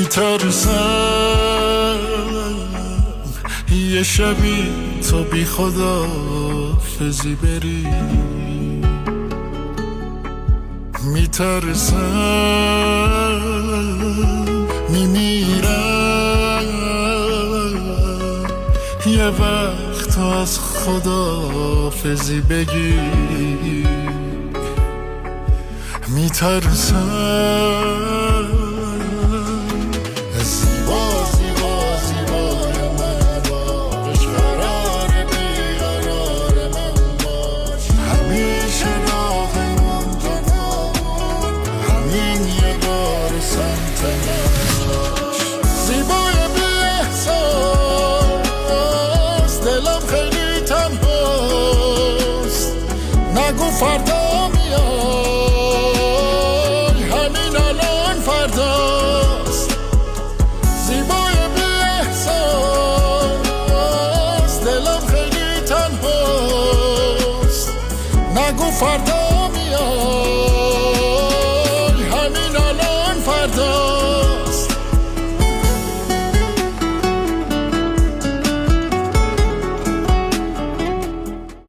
میترسم یه شبی تو بی خداحافظی بری، میترسم میمیرم یه وقت از خداحافظی بگی، میترسم زیبا زیبا زیبای من باش، قرار بیقرار من باش، همیشه راهمون جدا، همین یه بار سمت من باش. زیبای بی احساس، دلم خیلی تنهاست، نگو فردا میای، همین الان فرداست. زیبای بی احساس، دلم خیلی تنهاست، نگو فردا